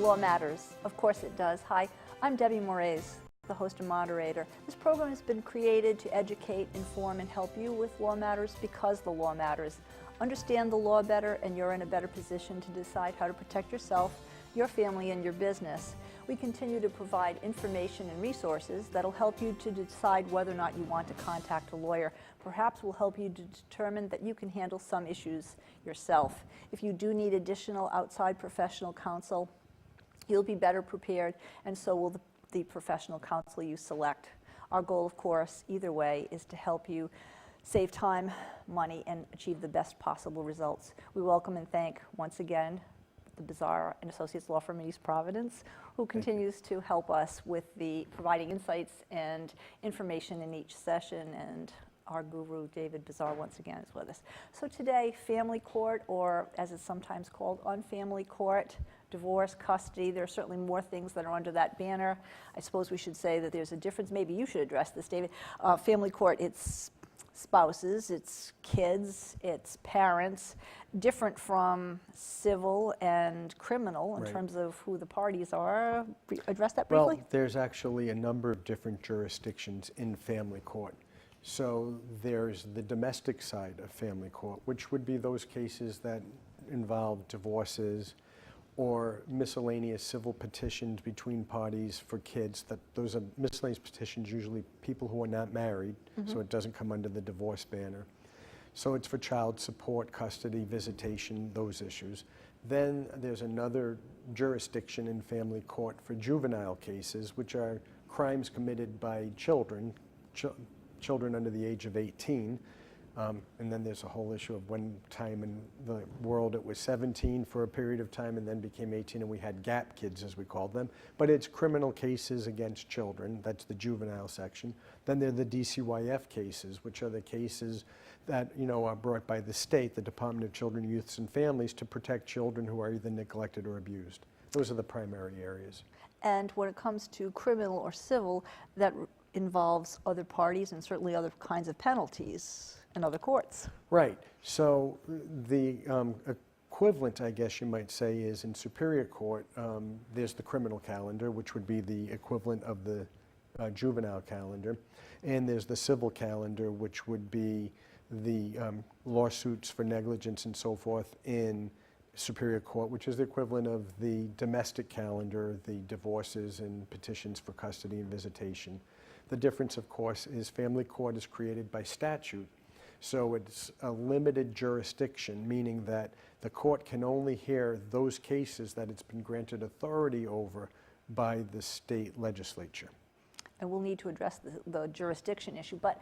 Law Matters. Of course it does. Hi, I'm Debbie Moraes, the host and moderator. This program has been created to educate, inform, and help you with law matters because the law matters. Understand the law better and you're in a better position to decide how to protect yourself, your family, and your business. We continue to provide information and resources that'll help you to decide whether or not you want to contact a lawyer. Perhaps will help you to determine that you can handle some issues yourself. If you do need additional outside professional counsel, you'll be better prepared, and so will the professional counsel you select. Our goal, of course, either way, is to help you save time, money, and achieve the best possible results. We welcome and thank, once again, the Bazar and Associates Law Firm in East Providence, who continues to help us with the providing insights and information in each session, and our guru, David Bazar, once again is with us. So today, family court, or as it's sometimes called, unfamily court, divorce, custody, there are certainly more things that are under that banner. I suppose we should say that there's a difference. Maybe you should address this, David. Family court, it's spouses, it's kids, it's parents, different from civil and criminal in terms of who the parties are. Address that briefly? Well, there's actually a number of different jurisdictions in family court. So there's the domestic side of family court, which would be those cases that involve divorces or miscellaneous civil petitions between parties for kids. That those are miscellaneous petitions, usually people who are not married, so it doesn't come under the divorce banner. So it's for child support, custody, visitation, those issues. Then there's another jurisdiction in family court for juvenile cases, which are crimes committed by children, children under the age of 18. And then there's a whole issue of one time in the world it was 17 for a period of time and then became 18, and we had gap kids, as we called them. But it's criminal cases against children. That's the juvenile section. Then there are the DCYF cases, which are the cases that are brought by the state, the Department of Children, Youths, and Families, to protect children who are either neglected or abused. Those are the primary areas. And when it comes to criminal or civil, that involves other parties and certainly other kinds of penalties in other courts. Right. So the equivalent, I guess you might say, is in Superior Court, there's the criminal calendar, which would be the equivalent of the juvenile calendar. And there's the civil calendar, which would be the lawsuits for negligence and so forth in Superior Court, which is the equivalent of the domestic calendar, the divorces and petitions for custody and visitation. The difference, of course, is family court is created by statute. So it's a limited jurisdiction, meaning that the court can only hear those cases that it's been granted authority over by the state legislature. And we'll need to address the jurisdiction issue, but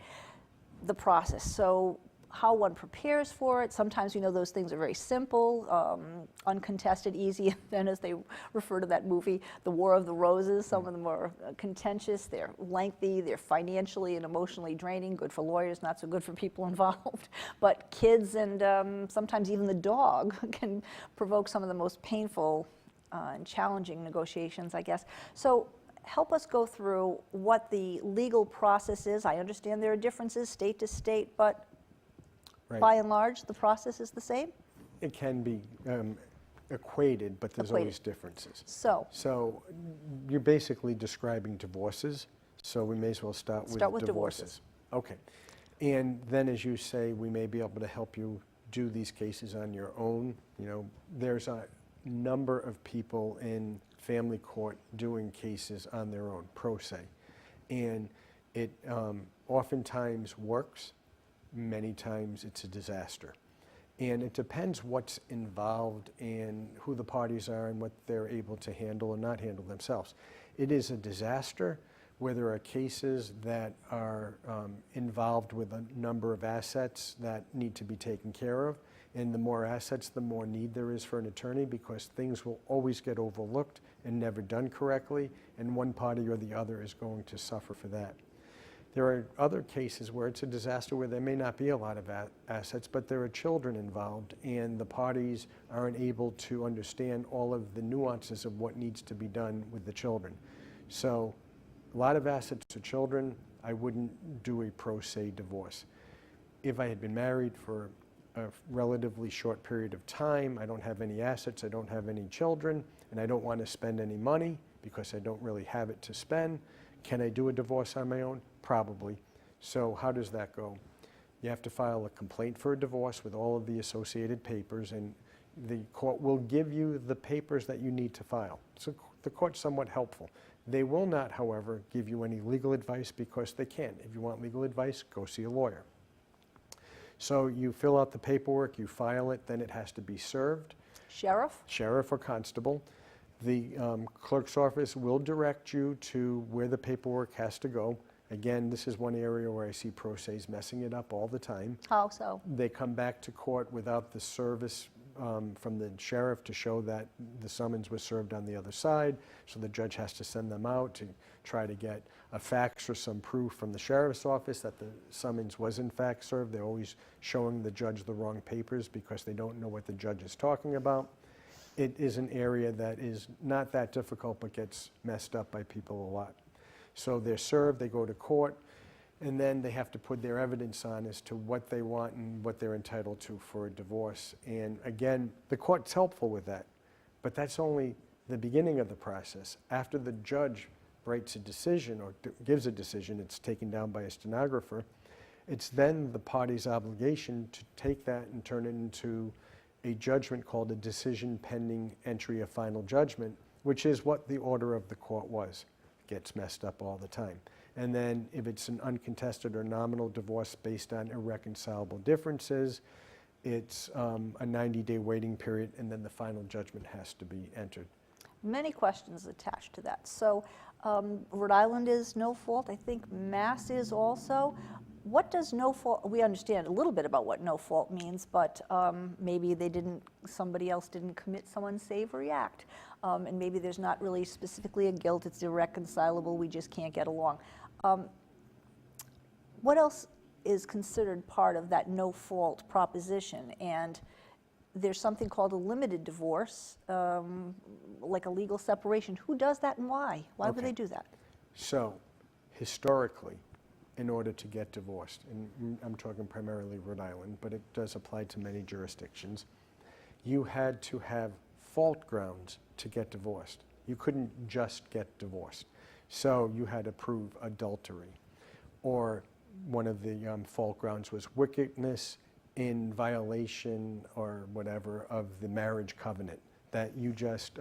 the process. So how one prepares for it. Sometimes we know those things are very simple, uncontested, easy, and then as they refer to that movie, The War of the Roses, some of them are contentious, they're lengthy, they're financially and emotionally draining, good for lawyers, not so good for people involved. But kids and sometimes even the dog can provoke some of the most painful and challenging negotiations, I guess. So help us go through what the legal process is. I understand there are differences state to state, but by and large, the process is the same? It can be equated, but there's always differences. So you're basically describing divorces, so we may as well start with divorces. Okay. And then, as you say, we may be able to help you do these cases on your own. There's a number of people in family court doing cases on their own, pro se. And it oftentimes works. Many times it's a disaster. And it depends what's involved and who the parties are and what they're able to handle or not handle themselves. It is a disaster where there are cases that are involved with a number of assets that need to be taken care of. And the more assets, the more need there is for an attorney, because things will always get overlooked and never done correctly, and one party or the other is going to suffer for that. There are other cases where it's a disaster where there may not be a lot of assets, but there are children involved, and the parties aren't able to understand all of the nuances of what needs to be done with the children. So a lot of assets to children, I wouldn't do a pro se divorce. If I had been married for a relatively short period of time. I don't have any assets, I don't have any children, and I don't want to spend any money because I don't really have it to spend. Can I do a divorce on my own? Probably. So how does that go? You have to file a complaint for a divorce with all of the associated papers, and the court will give you the papers that you need to file. So the court's somewhat helpful. They will not, however, give you any legal advice because they can't. If you want legal advice, go see a lawyer. So you fill out the paperwork, you file it, then it has to be served. Sheriff? Sheriff or constable. The clerk's office will direct you to where the paperwork has to go. Again, this is one area where I see pro se's messing it up all the time. How so? They come back to court without the service from the sheriff to show that the summons was served on the other side, so the judge has to send them out to try to get a fax or some proof from the sheriff's office that the summons was in fact served. They're always showing the judge the wrong papers because they don't know what the judge is talking about. It is an area that is not that difficult but gets messed up by people a lot. So they're served, they go to court, and then they have to put their evidence on as to what they want and what they're entitled to for a divorce. And again, the court's helpful with that, but that's only the beginning of the process. After the judge writes a decision or gives a decision, it's taken down by a stenographer, it's then the party's obligation to take that and turn it into a judgment called a decision pending entry of final judgment, which is what the order of the court was. It gets messed up all the time. And then if it's an uncontested or nominal divorce based on irreconcilable differences, it's a 90-day waiting period, and then the final judgment has to be entered. Many questions attached to that. So Rhode Island is no fault. I think Mass is also. What does no fault? We understand a little bit about what no fault means, but maybe somebody else didn't commit some unsavory act, and maybe there's not really specifically a guilt. It's irreconcilable. We just can't get along. What else is considered part of that no fault proposition? And there's something called a limited divorce, like a legal separation. Who does that and why? Why would they do that? So, historically, in order to get divorced, and I'm talking primarily Rhode Island, but it does apply to many jurisdictions, you had to have fault grounds to get divorced. You couldn't just get divorced. So you had to prove adultery, or one of the fault grounds was wickedness in violation or whatever of the marriage covenant, that you just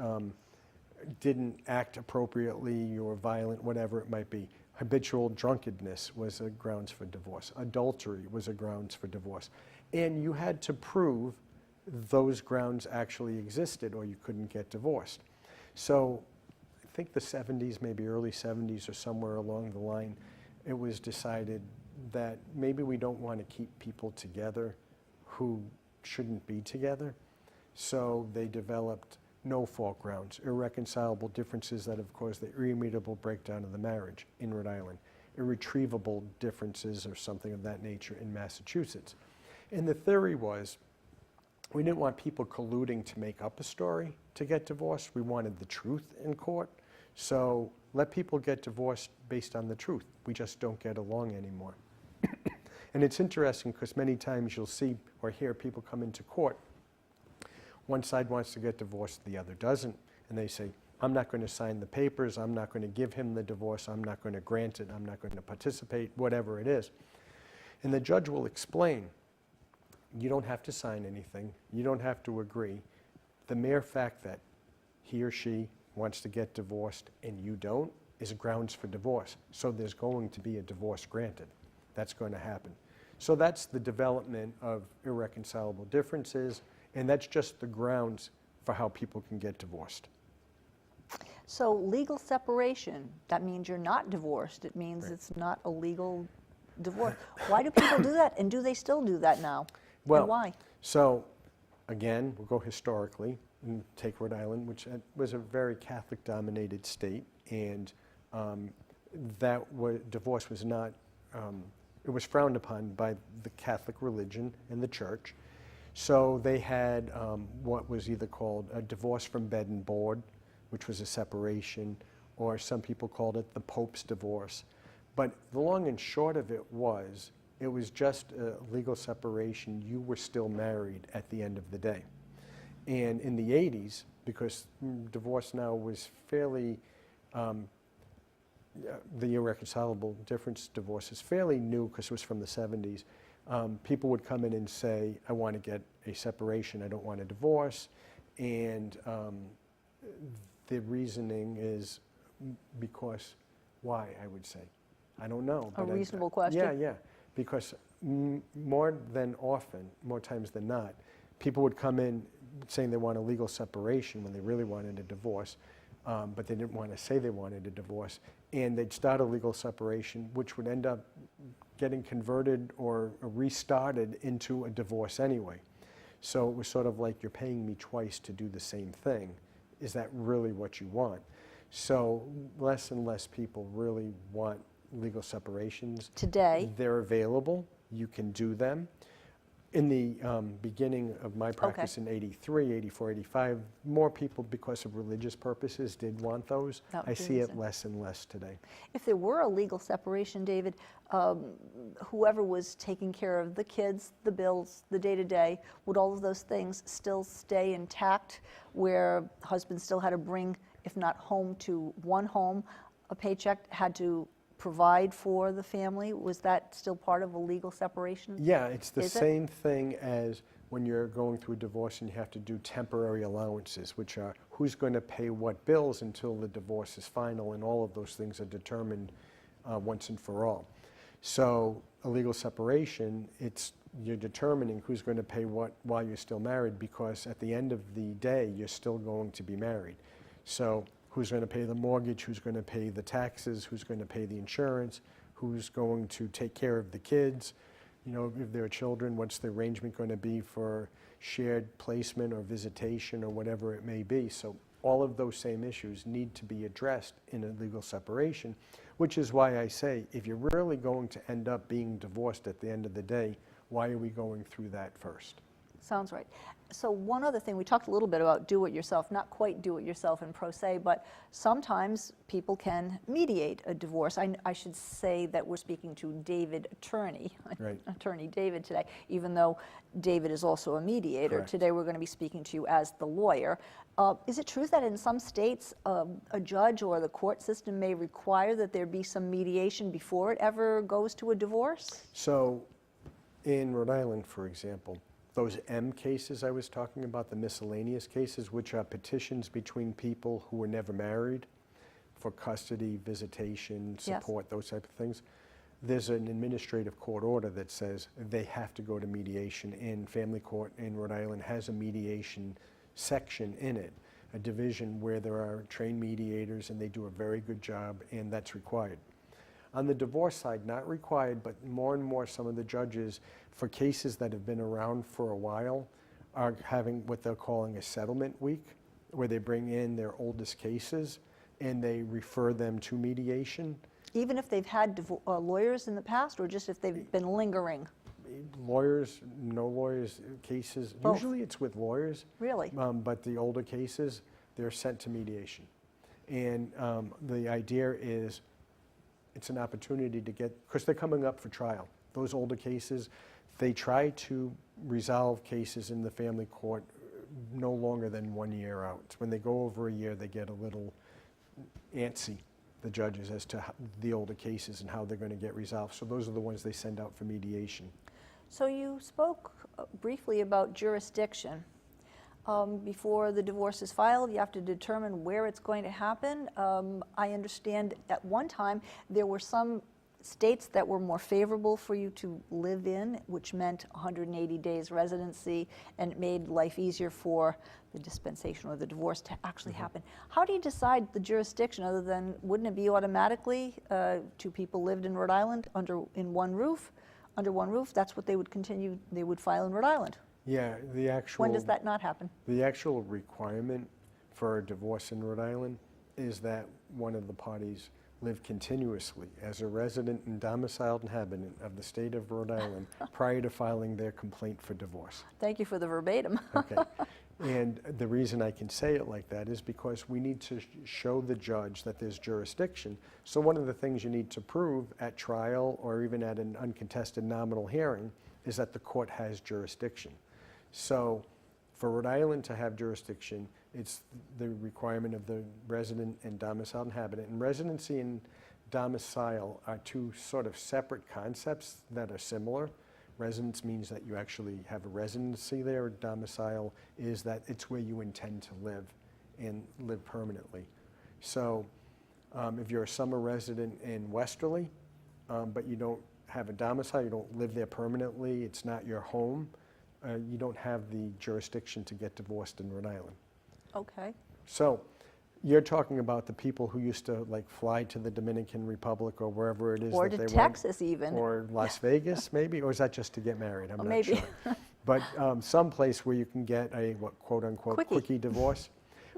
didn't act appropriately, you were violent, whatever it might be. Habitual drunkenness was a grounds for divorce. Adultery was a grounds for divorce. And you had to prove those grounds actually existed or you couldn't get divorced. So I think the 70s, maybe early 70s or somewhere along the line, it was decided that maybe we don't want to keep people together who shouldn't be together. So they developed no fault grounds, irreconcilable differences that have caused the irremediable breakdown of the marriage in Rhode Island, irretrievable differences or something of that nature in Massachusetts. And the theory was, we didn't want people colluding to make up a story to get divorced. We wanted the truth in court. So let people get divorced based on the truth. We just don't get along anymore. And it's interesting because many times you'll see or hear people come into court. One side wants to get divorced, the other doesn't. And they say, I'm not going to sign the papers, I'm not going to give him the divorce, I'm not going to grant it, I'm not going to participate, whatever it is. And the judge will explain, you don't have to sign anything, you don't have to agree. The mere fact that he or she wants to get divorced and you don't is grounds for divorce. So there's going to be a divorce granted. That's going to happen. So that's the development of irreconcilable differences, and that's just the grounds for how people can get divorced. So legal separation, that means you're not divorced. It means it's not a legal divorce. Why do people do that, and do they still do that now? Well, and why? So again, we'll go historically and take Rhode Island, which was a very Catholic-dominated state, and divorce was not, it was frowned upon by the Catholic religion and the church. So they had what was either called a divorce from bed and board, which was a separation, or some people called it the Pope's divorce. But the long and short of it was It was just a legal separation. You were still married at the end of the day. And in the 80s, because divorce now was fairly, the irreconcilable difference divorce is fairly new because it was from the 70s. People would come in and say, I want to get a separation, I don't want a divorce. And the reasoning is because, why, I would say? I don't know. A reasonable question. Yeah. Because more times than not, people would come in saying they want a legal separation when they really wanted a divorce, but they didn't want to say they wanted a divorce. And they'd start a legal separation, which would end up getting converted or restarted into a divorce anyway. So it was sort of like, you're paying me twice to do the same thing. Is that really what you want? So less and less people really want legal separations. Today. They're available. You can do them. In the beginning of my practice in 83, 84, 85, more people, because of religious purposes, did want those. I see it less and less today. If there were a legal separation, David, whoever was taking care of the kids, the bills, the day-to-day, would all of those things still stay intact, where husband still had to bring, if not home to one home, a paycheck, had to provide for the family? Was that still part of a legal separation? Yeah, it's the same thing as when you're going through a divorce and you have to do temporary allowances, which are who's going to pay what bills until the divorce is final, and all of those things are determined once and for all. So a legal separation, you're determining who's going to pay what while you're still married, because at the end of the day, you're still going to be married. So who's going to pay the mortgage, who's going to pay the taxes, who's going to pay the insurance, who's going to take care of the kids, you know, if there are children, what's the arrangement going to be for shared placement or visitation or whatever it may be. So all of those same issues need to be addressed in a legal separation, which is why I say, if you're really going to end up being divorced at the end of the day, why are we going through that first? Sounds right. So one other thing, we talked a little bit about do-it-yourself, not quite do-it-yourself in pro se, but sometimes people can mediate a divorce. I should say that we're speaking to David Attorney, right. Attorney David today, even though David is also a mediator. Correct. Today we're going to be speaking to you as the lawyer. Is it true that in some states a judge or the court system may require that there be some mediation before it ever goes to a divorce? So in Rhode Island, for example, those M cases I was talking about, the miscellaneous cases, which are petitions between people who were never married for custody, visitation, support, yes, those type of things, there's an administrative court order that says they have to go to mediation, and family court in Rhode Island has a mediation section in it, a division where there are trained mediators, and they do a very good job, and that's required. On the divorce side, not required, but more and more some of the judges, for cases that have been around for a while, are having what they're calling a settlement week, where they bring in their oldest cases and they refer them to mediation. Even if they've had lawyers in the past, or just if they've been lingering? Lawyers, no lawyers cases. Both. Usually it's with lawyers. Really? But the older cases, they're sent to mediation. And the idea is, it's an opportunity to get, because they're coming up for trial. Those older cases, they try to resolve cases in the family court no longer than 1 year out. When they go over a year, they get a little antsy, the judges, as to the older cases and how they're going to get resolved. So those are the ones they send out for mediation. So you spoke briefly about jurisdiction. Before the divorce is filed, you have to determine where it's going to happen. I understand at one time there were some states that were more favorable for you to live in, which meant 180 days residency, and it made life easier for the dispensation or the divorce to actually happen. How do you decide the jurisdiction, other than, wouldn't it be automatically two people lived in Rhode Island under one roof? That's what they would continue, they would file in Rhode Island. Yeah, the actual... When does that not happen? The actual requirement for a divorce in Rhode Island is that one of the parties live continuously as a resident and domiciled inhabitant of the state of Rhode Island prior to filing their complaint for divorce. Thank you for the verbatim. Okay. And the reason I can say it like that is because we need to show the judge that there's jurisdiction. So one of the things you need to prove at trial or even at an uncontested nominal hearing is that the court has jurisdiction. So for Rhode Island to have jurisdiction, it's the requirement of the resident and domiciled inhabitant. And residency and domicile are two sort of separate concepts that are similar. Residence means that you actually have a residency there. Domicile is that it's where you intend to live and live permanently. So if you're a summer resident in Westerly, but you don't have a domicile, you don't live there permanently, it's not your home, you don't have the jurisdiction to get divorced in Rhode Island. Okay. So you're talking about the people who used to like fly to the Dominican Republic or wherever it is or that they to went. Texas even. Or Las Vegas maybe, or is that just to get married? I'm not maybe. sure. But some place where you can get a what, quote unquote quickie divorce.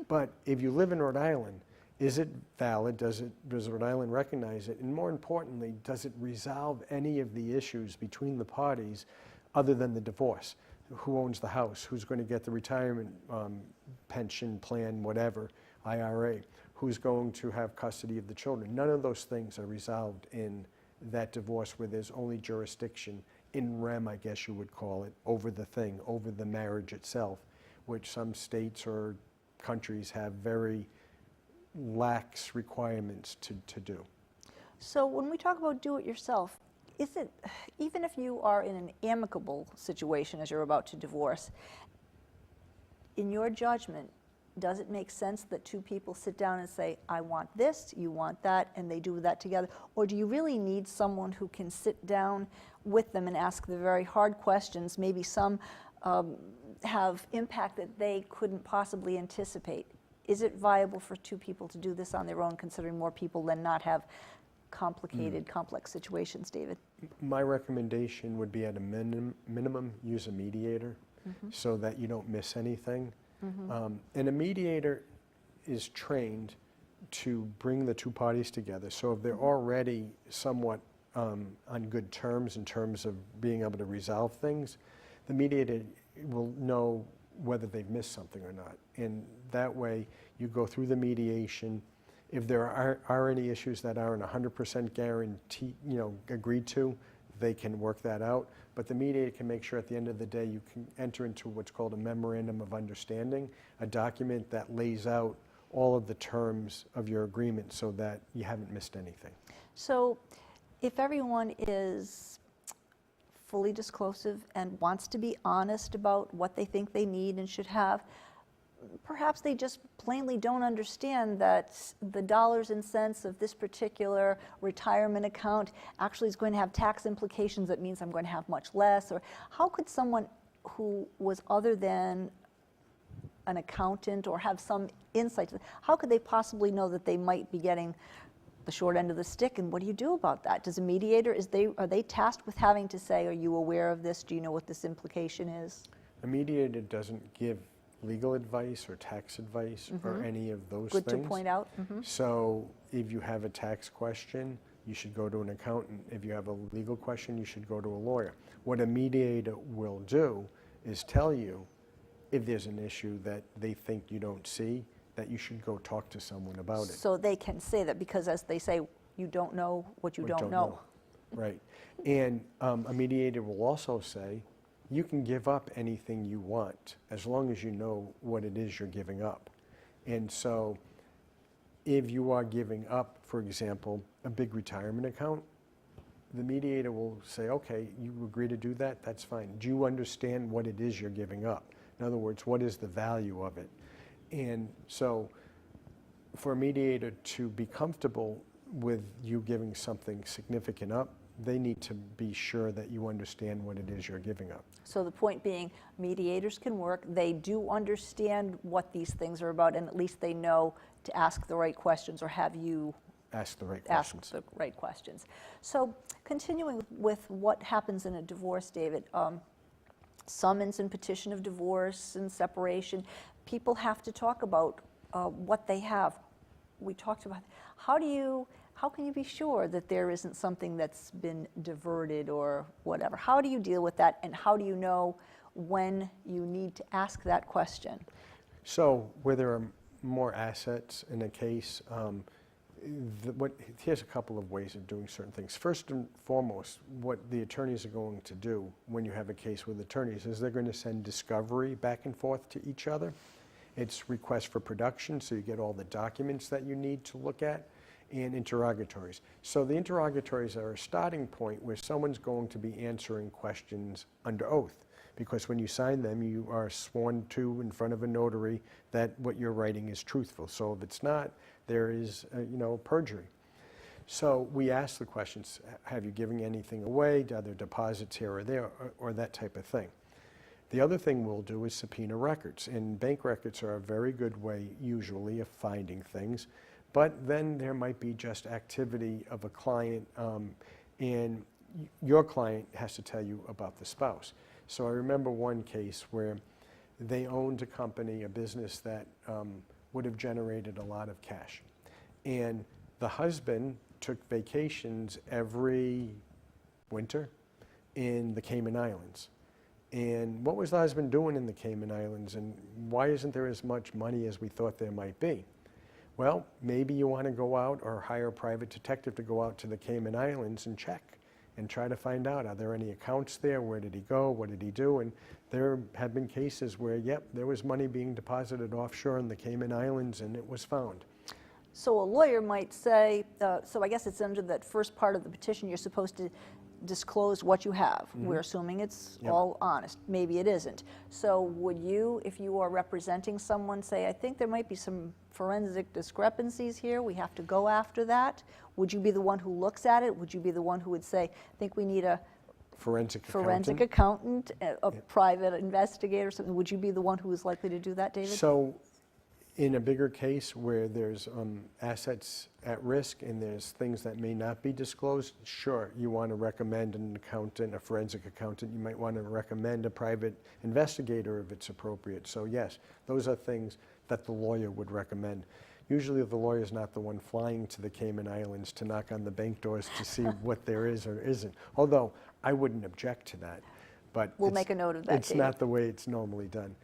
But if you live in Rhode Island, is it valid? Does Rhode Island recognize it? And more importantly, does it resolve any of the issues between the parties other than the divorce? Who owns the house? Who's going to get the retirement pension plan, whatever, IRA? Who's going to have custody of the children? None of those things are resolved in that divorce where there's only jurisdiction in rem, I guess you would call it, over the thing, over the marriage itself, which some states or countries have very lax requirements to do. So when we talk about do it yourself, is it, even if you are in an amicable situation as you're about to divorce, in your judgment, does it make sense that two people sit down and say, I want this, you want that, and they do that together? Or do you really need someone who can sit down with them and ask the very hard questions? Maybe some have impact that they couldn't possibly anticipate. Is it viable for two people to do this on their own, considering more people than not have complicated, complex situations, David? My recommendation would be at a minimum use a mediator so that you don't miss anything. And a mediator is trained to bring the two parties together. So if they're already somewhat on good terms in terms of being able to resolve things, the mediator will know whether they've missed something or not. And that way you go through the mediation. If there are any issues that aren't 100% guaranteed, agreed to, they can work that out. But the mediator can make sure at the end of the day you can enter into what's called a memorandum of understanding, a document that lays out all of the terms of your agreement so that you haven't missed anything. So if everyone is fully disclosive and wants to be honest about what they think they need and should have, perhaps they just plainly don't understand that the dollars and cents of this particular retirement account actually is going to have tax implications that means I'm going to have much less. Or how could someone who was other than an accountant or have some insight, how could they possibly know that they might be getting the short end of the stick? And what do you do about that? Does a mediator, are they tasked with having to say, are you aware of this? Do you know what this implication is? A mediator doesn't give legal advice or tax advice or any of those things. Good to point out. So if you have a tax question, you should go to an accountant. If you have a legal question, you should go to a lawyer. What a mediator will do is tell you if there's an issue that they think you don't see, that you should go talk to someone about it. So they can say that because, as they say, you don't know what you don't know. Right. And a mediator will also say, you can give up anything you want as long as you know what it is you're giving up. And so if you are giving up, for example, a big retirement account, the mediator will say, okay, you agree to do that? That's fine. Do you understand what it is you're giving up? In other words, what is the value of it? And so for a mediator to be comfortable with you giving something significant up, they need to be sure that you understand what it is you're giving up. So the point being, mediators can work. They do understand what these things are about, and at least they know to ask the right questions or have you ask the right questions. Ask the right questions. So continuing with what happens in a divorce, David, summons and petition of divorce and separation, people have to talk about what they have. We talked about how can you be sure that there isn't something that's been diverted or whatever? How do you deal with that, and how do you know when you need to ask that question. So where there are more assets in a case, here's a couple of ways of doing certain things. First and foremost, what the attorneys are going to do when you have a case with attorneys is they're going to send discovery back and forth to each other. It's request for production, so you get all the documents that you need to look at, and interrogatories. So the interrogatories are a starting point where someone's going to be answering questions under oath, because when you sign them, you are sworn to in front of a notary that what you're writing is truthful. So if it's not, there is, perjury. So we ask the questions, have you given anything away? Are there deposits here or there, or that type of thing? The other thing we'll do is subpoena records, and bank records are a very good way, usually, of finding things. But then there might be just activity of a client, and your client has to tell you about the spouse. So I remember one case where they owned a company, a business that would have generated a lot of cash. And the husband took vacations every winter in the Cayman Islands. And what was the husband doing in the Cayman Islands, and why isn't there as much money as we thought there might be? Well, maybe you want to go out or hire a private detective to go out to the Cayman Islands and check and try to find out, are there any accounts there? Where did he go? What did he do? And there have been cases where, yep, there was money being deposited offshore in the Cayman Islands, and it was found. So a lawyer might say, so I guess it's under that first part of the petition, you're supposed to disclose what you have. Mm-hmm. We're assuming it's all honest. Maybe it isn't. So would you, if you are representing someone, say, I think there might be some forensic discrepancies here, we have to go after that? Would you be the one who looks at it? Would you be the one who would say, I think we need a forensic accountant, a private investigator, something? Would you be the one who is likely to do that, David? So in a bigger case where there's assets at risk and there's things that may not be disclosed, sure, you want to recommend an accountant, a forensic accountant. You might want to recommend a private investigator if it's appropriate. So yes, those are things that the lawyer would recommend. Usually the lawyer's not the one flying to the Cayman Islands to knock on the bank doors to see what there is or isn't. Although I wouldn't object to that. But we'll make a note of that, It's not the way it's normally done.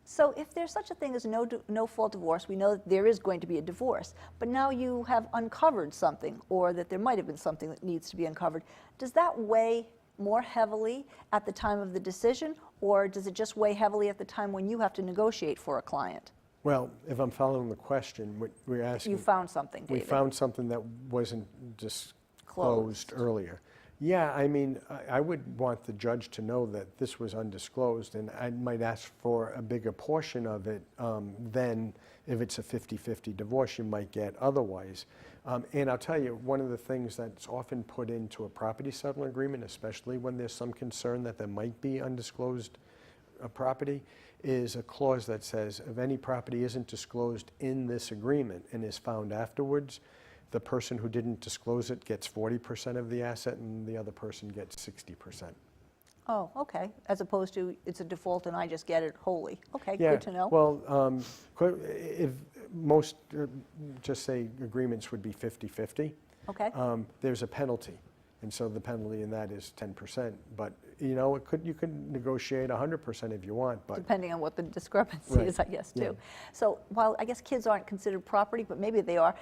So if there's such a thing as no-fault divorce, we know that there is going to be a divorce, but now you have uncovered something, or that there might have been something that needs to be uncovered. Does that weigh more heavily at the time of the decision, or does it just weigh heavily at the time when you have to negotiate for a client? Well, if I'm following the question, what we're asking... You found something, David. We found something that wasn't disclosed earlier. Yeah, I mean, I would want the judge to know that this was undisclosed, and I might ask for a bigger portion of it than if it's a 50-50 divorce you might get otherwise. And I'll tell you, one of the things that's often put into a property settlement agreement, especially when there's some concern that there might be undisclosed property, is a clause that says if any property isn't disclosed in this agreement and is found afterwards, the person who didn't disclose it gets 40% of the asset and the other person gets 60%. Oh, okay. As opposed to it's a default and I just get it wholly. Okay, yeah, good to know. Well, if most, just say agreements would be 50-50, okay. There's a penalty. And so the penalty in that is 10%. But, you know, you could negotiate 100% if you want. But depending on what the discrepancy is, I guess, too. Yeah. So while I guess kids aren't considered property, but maybe they are,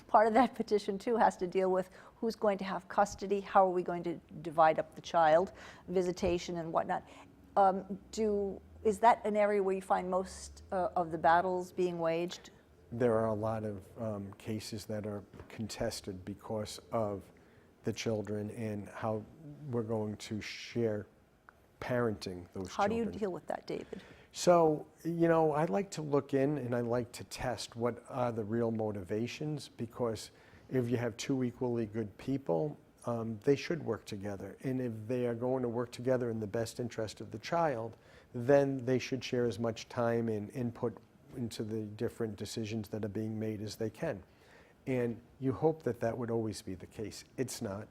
part of that petition, too, has to deal with who's going to have custody, how are we going to divide up the child, visitation and whatnot. Is that an area where you find most of the battles being waged? There are a lot of cases that are contested because of the children and how we're going to share parenting those children. How do you deal with that, David? So, you know, I like to look in and I like to test what are the real motivations, because if you have two equally good people, they should work together. And if they are going to work together in the best interest of the child, then they should share as much time and input into the different decisions that are being made as they can. And you hope that that would always be the case. It's not.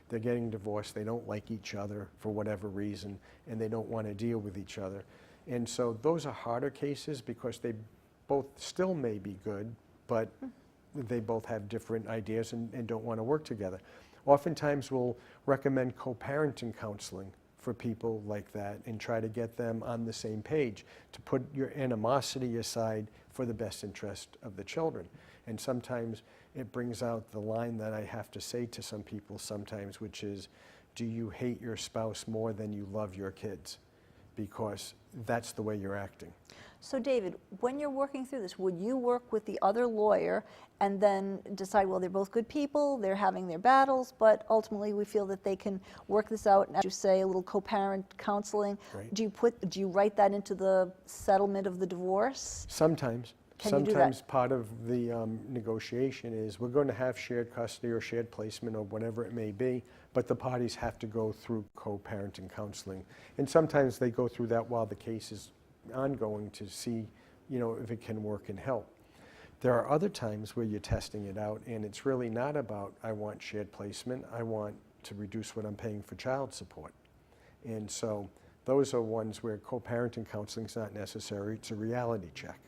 They're getting divorced. They don't like each other for whatever reason, and they don't want to deal with each other. And so those are harder cases because they both still may be good, but they both have different ideas and don't want to work together. Oftentimes we'll recommend co-parenting counseling for people like that and try to get them on the same page, to put your animosity aside for the best interest of the children. And sometimes it brings out the line that I have to say to some people sometimes, which is, do you hate your spouse more than you love your kids? Because that's the way you're acting. So David, when you're working through this, would you work with the other lawyer and then decide, well, they're both good people, they're having their battles, but ultimately we feel that they can work this out, and as you say, a little co-parent counseling. Right. Do you write that into the settlement of the divorce? Sometimes. Can you do that? Sometimes part of the negotiation is we're going to have shared custody or shared placement or whatever it may be, but the parties have to go through co-parenting counseling. And sometimes they go through that while the case is ongoing to see, if it can work and help. There are other times where you're testing it out and it's really not about, I want shared placement, I want to reduce what I'm paying for child support. And so those are ones where co-parenting counseling is not necessary, it's a reality check.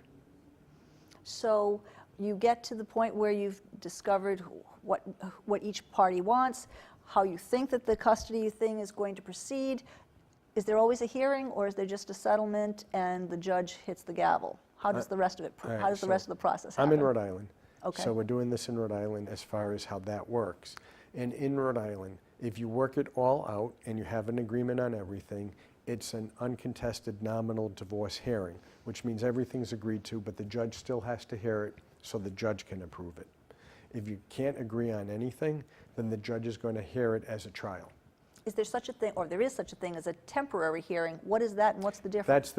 So you get to the point where you've discovered what each party wants, how you think that the custody thing is going to proceed. Is there always a hearing, or is there just a settlement and the judge hits the gavel? How does the rest of it, how does the rest of the process happen? I'm in Rhode Island. Okay. So we're doing this in Rhode Island as far as how that works. And in Rhode Island, if you work it all out and you have an agreement on everything, it's an uncontested nominal divorce hearing, which means everything's agreed to, but the judge still has to hear it so the judge can approve it. If you can't agree on anything, then the judge is going to hear it as a trial. Is there such a thing, or there is such a thing as a temporary hearing? What is that and what's the difference?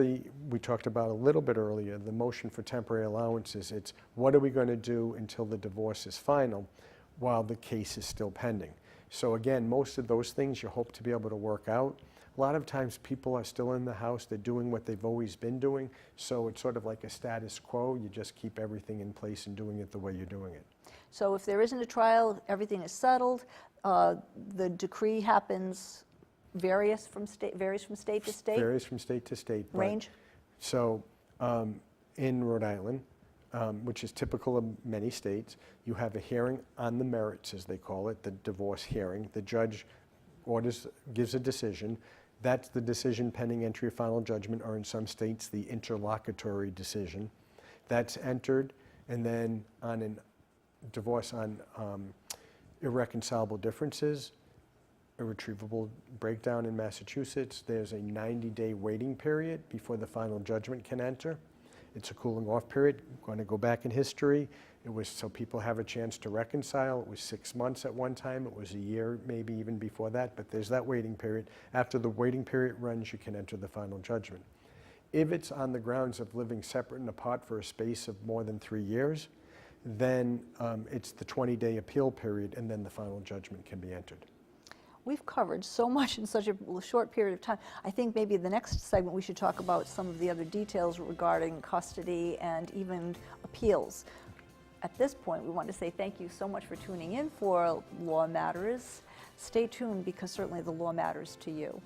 We talked about a little bit earlier, the motion for temporary allowances. It's what are we going to do until the divorce is final while the case is still pending. So again, most of those things you hope to be able to work out. A lot of times people are still in the house, they're doing what they've always been doing, so it's sort of like a status quo. You just keep everything in place and doing it the way you're doing it. So if there isn't a trial, everything is settled, the decree happens varies from state to state? Varies from state to state. Range? So in Rhode Island, which is typical of many states, you have a hearing on the merits, as they call it, the divorce hearing. The judge gives a decision. That's the decision pending entry of final judgment, or in some states, the interlocutory decision. That's entered, and then on a divorce on irreconcilable differences, irretrievable breakdown in Massachusetts, there's a 90-day waiting period before the final judgment can enter. It's a cooling off period. I'm going to go back in history. It was so people have a chance to reconcile. It was 6 months at one time. It was a year, maybe even before that, but there's that waiting period. After the waiting period runs, you can enter the final judgment. If it's on the grounds of living separate and apart for a space of more than 3 years, then it's the 20-day appeal period, and then the final judgment can be entered. We've covered so much in such a short period of time. I think maybe the next segment we should talk about some of the other details regarding custody and even appeals. At this point, we want to say thank you so much for tuning in for Law Matters. Stay tuned, because certainly the law matters to you.